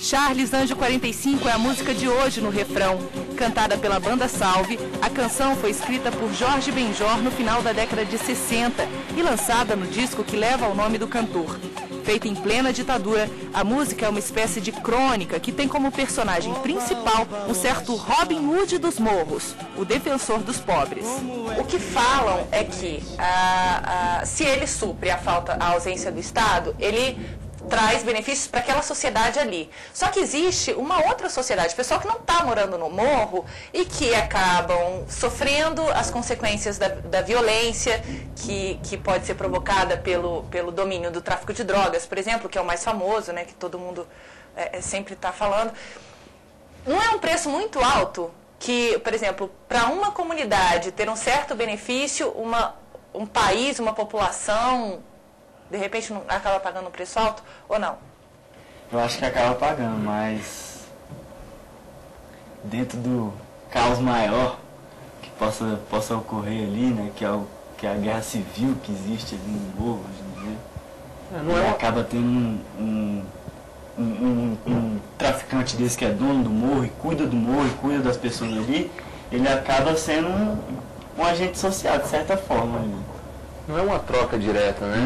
Charles Anjo 45 é a música de hoje no refrão. Cantada pela banda Salve, a canção foi escrita por Jorge Benjor no final da década de 60 e lançada no disco que leva o nome do cantor. Feita em plena ditadura, a música é uma espécie de crônica que tem como personagem principal um certo Robin Hood dos morros, o defensor dos pobres. O que falam é que se ele supre a ausência do Estado, ele traz benefícios para aquela sociedade ali. Só que existe uma outra sociedade, pessoal que não está morando no morro e que acabam sofrendo as consequências da violência que pode ser provocada pelo domínio do tráfico de drogas, por exemplo, que é o mais famoso, né, que todo mundo sempre está falando. Não é um preço muito alto que, por exemplo, para uma comunidade ter um certo benefício, um país, uma população, de repente não acaba pagando um preço alto ou não? Eu acho que acaba pagando, mas dentro do caos maior que possa ocorrer ali, né, que é a guerra civil que existe ali no morro hoje em dia, acaba tendo um traficante desse que é dono do morro e cuida do morro e cuida das pessoas ali, ele acaba sendo um agente social, de certa forma ali. Não é uma troca direta, né?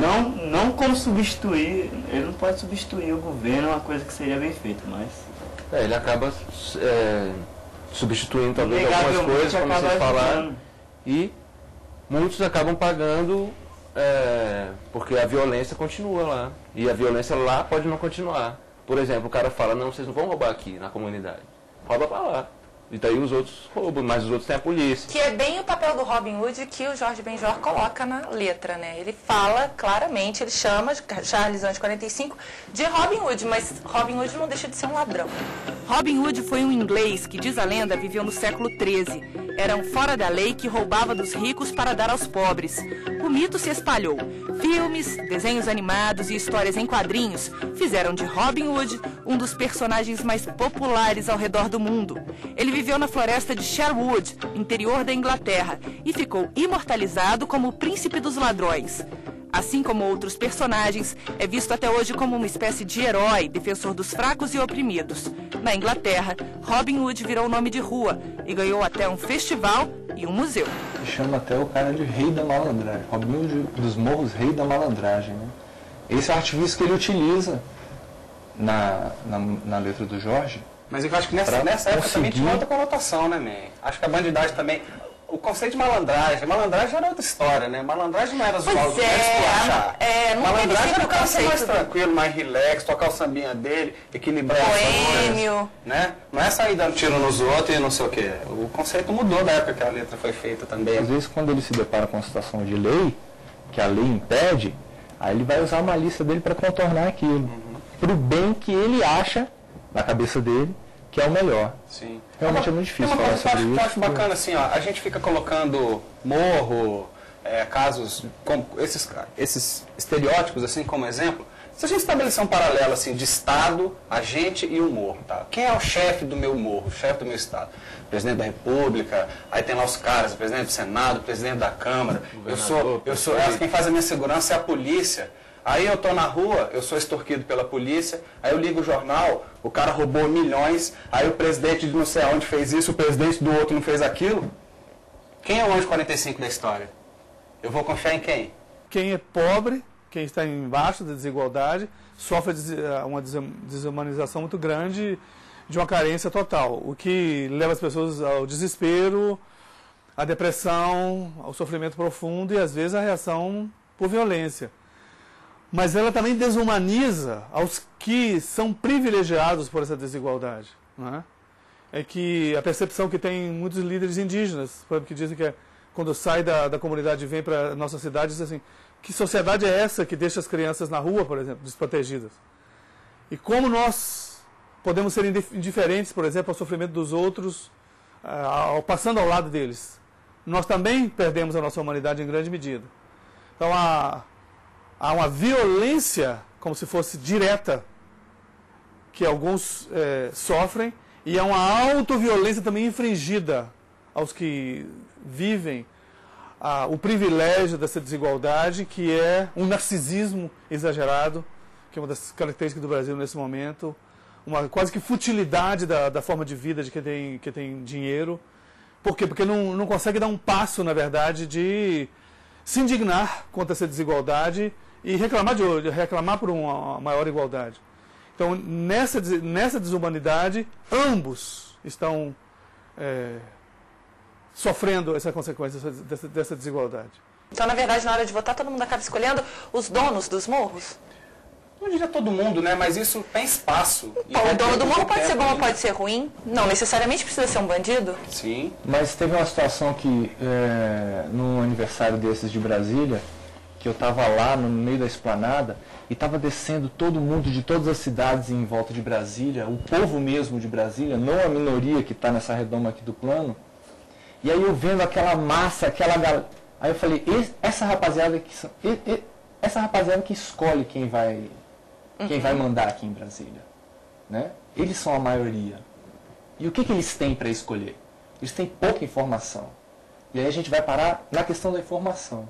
Não como substituir, ele não pode substituir o governo, é uma coisa que seria bem feita, mas... ele acaba substituindo talvez algumas coisas, como vocês falaram, e muitos acabam pagando porque a violência continua lá, e a violência lá pode não continuar. Por exemplo, o cara fala, não, vocês não vão roubar aqui na comunidade, rouba pra lá. E daí os outros roubam, mas os outros têm a polícia. Que é bem o papel do Robin Hood que o Jorge Benjor coloca na letra, né? Ele fala claramente, ele chama Charles Anjo 45 de Robin Hood, mas Robin Hood não deixa de ser um ladrão. Robin Hood foi um inglês que, diz a lenda, viveu no século XIII. Era um fora da lei que roubava dos ricos para dar aos pobres. O mito se espalhou. Filmes, desenhos animados e histórias em quadrinhos fizeram de Robin Hood um dos personagens mais populares ao redor do mundo. Ele viveu na floresta de Sherwood, interior da Inglaterra, e ficou imortalizado como o príncipe dos ladrões. Assim como outros personagens, é visto até hoje como uma espécie de herói, defensor dos fracos e oprimidos. Na Inglaterra, Robin Hood virou nome de rua e ganhou até um festival e um museu. Chama até o cara de rei da malandragem, Robin Hood dos morros, rei da malandragem, né? Esse é o artifício que ele utiliza na letra do Jorge. Mas eu acho que nessa época também tinha outra conotação, né, man? Acho que a bandidagem também... O conceito de malandragem era outra história, né? Malandragem não era zoar, não era esculachar. Malandragem era o cara ser mais tranquilo, mais relax, tocar o sambinha dele, equilibrar as coisas, né? Não é sair dando tiro nos outros e não sei o quê. O conceito mudou da época que a letra foi feita também. Às vezes, quando ele se depara com a situação de lei, que a lei impede, aí ele vai usar uma lista dele para contornar aquilo, para o bem que ele acha, na cabeça dele, que é o melhor. Sim. Realmente é muito difícil falar sobre isso. Eu acho bacana assim, ó, a gente fica colocando morro, casos, como esses estereótipos assim como exemplo. Se a gente estabelecer um paralelo assim de Estado, a gente e o morro, tá? Quem é o chefe do meu morro, o chefe do meu Estado? Presidente da República, aí tem lá os caras, o presidente do Senado, o presidente da Câmara. Quem faz a minha segurança é a polícia. Aí eu tô na rua, eu sou extorquido pela polícia, aí eu ligo o jornal, o cara roubou milhões, aí o presidente de não sei aonde fez isso, o presidente do outro não fez aquilo. Quem é o anjo 45 da história? Eu vou confiar em quem? Quem é pobre, quem está embaixo da desigualdade, sofre uma desumanização muito grande de uma carência total, o que leva as pessoas ao desespero, à depressão, ao sofrimento profundo e às vezes à reação por violência. Mas ela também desumaniza aos que são privilegiados por essa desigualdade. Não é? É que a percepção que tem muitos líderes indígenas, por exemplo, que dizem que quando sai da comunidade e vem para a nossa cidade, dizem assim, que sociedade é essa que deixa as crianças na rua, por exemplo, desprotegidas? E como nós podemos ser indiferentes, por exemplo, ao sofrimento dos outros, passando ao lado deles? Nós também perdemos a nossa humanidade em grande medida. Então, há uma violência, como se fosse direta, que alguns sofrem, e há uma autoviolência também infringida aos que vivem o privilégio dessa desigualdade, que é um narcisismo exagerado, que é uma das características do Brasil nesse momento, uma quase que futilidade da forma de vida de quem tem dinheiro. Por quê? Porque não consegue dar um passo, na verdade, de se indignar contra essa desigualdade e reclamar por uma maior igualdade. Então, nessa desumanidade, ambos estão sofrendo essa consequência dessa desigualdade. Então, na verdade, na hora de votar, todo mundo acaba escolhendo os donos dos morros? Não diria todo mundo, né? Mas isso tem espaço. O dono do morro pode ser bom ou pode ser ruim? Não necessariamente precisa ser um bandido? Sim. Mas teve uma situação que, num aniversário desses de Brasília, que eu estava lá no meio da esplanada e estava descendo todo mundo de todas as cidades em volta de Brasília, o povo mesmo de Brasília, não a minoria que está nessa redoma aqui do plano. E aí eu vendo aquela massa, aquela galera... Aí eu falei, essa rapaziada que escolhe quem vai mandar aqui em Brasília, né? Eles são a maioria. E o que eles têm para escolher? Eles têm pouca informação. E aí a gente vai parar na questão da informação.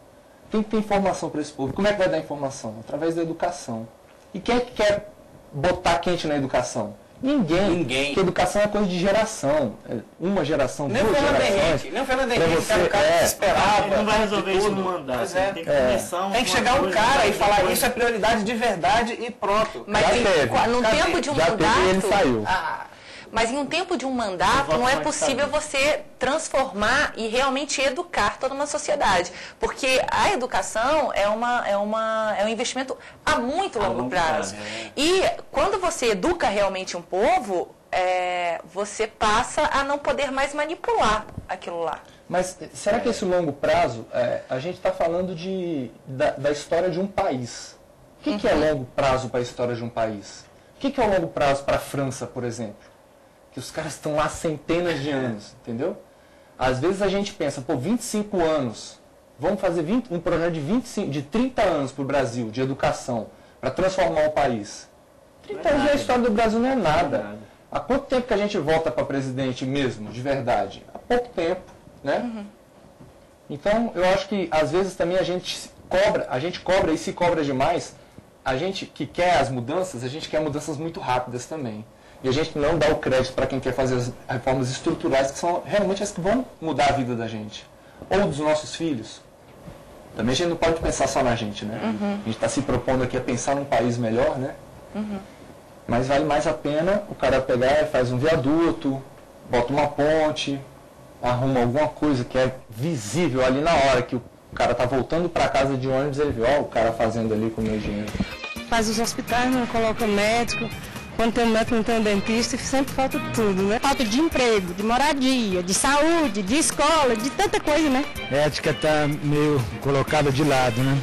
Quem tem informação para esse povo? Como é que vai dar informação? Através da educação. E quem é que quer botar quente na educação? Ninguém. Porque educação é coisa de geração. Uma geração, duas gerações. Nem o Fernando Henrique, que era o cara que esperava. Não vai resolver isso no mandato. Tem que começar tem que chegar um cara e falar isso é prioridade de verdade e pronto. Mas no tempo de um mandato... ele saiu. Mas em um tempo de um mandato não é possível você transformar e realmente educar toda uma sociedade. Porque a educação é um investimento a muito longo prazo. E quando você educa realmente um povo, você passa a não poder mais manipular aquilo lá. Mas será que esse longo prazo, a gente está falando da história de um país. O que é longo prazo para a história de um país? O que é o longo prazo para a França, por exemplo? Que os caras estão lá centenas de anos, entendeu? Às vezes a gente pensa, 25 anos, vamos fazer um projeto de 30 anos para o Brasil, de educação, para transformar o país. 30 anos na história do Brasil não é nada. Há quanto tempo que a gente volta para presidente mesmo, de verdade? Há pouco tempo, né? Então, eu acho que às vezes também a gente cobra e se cobra demais. A gente que quer as mudanças, a gente quer mudanças muito rápidas também. E a gente não dá o crédito para quem quer fazer as reformas estruturais, que são realmente as que vão mudar a vida da gente. Ou dos nossos filhos. Também a gente não pode pensar só na gente, né? A gente está se propondo aqui a pensar num país melhor, né? Mas vale mais a pena o cara pegar e faz um viaduto, bota uma ponte, arruma alguma coisa que é visível ali na hora que o cara está voltando para casa de ônibus, ele vê, ó, o cara fazendo ali com o meu dinheiro. Faz os hospitais, não coloca médico. Quando tem um médico, não tem um dentista, sempre falta tudo, né? Falta de emprego, de moradia, de saúde, de escola, de tanta coisa, né? A ética está meio colocada de lado, né?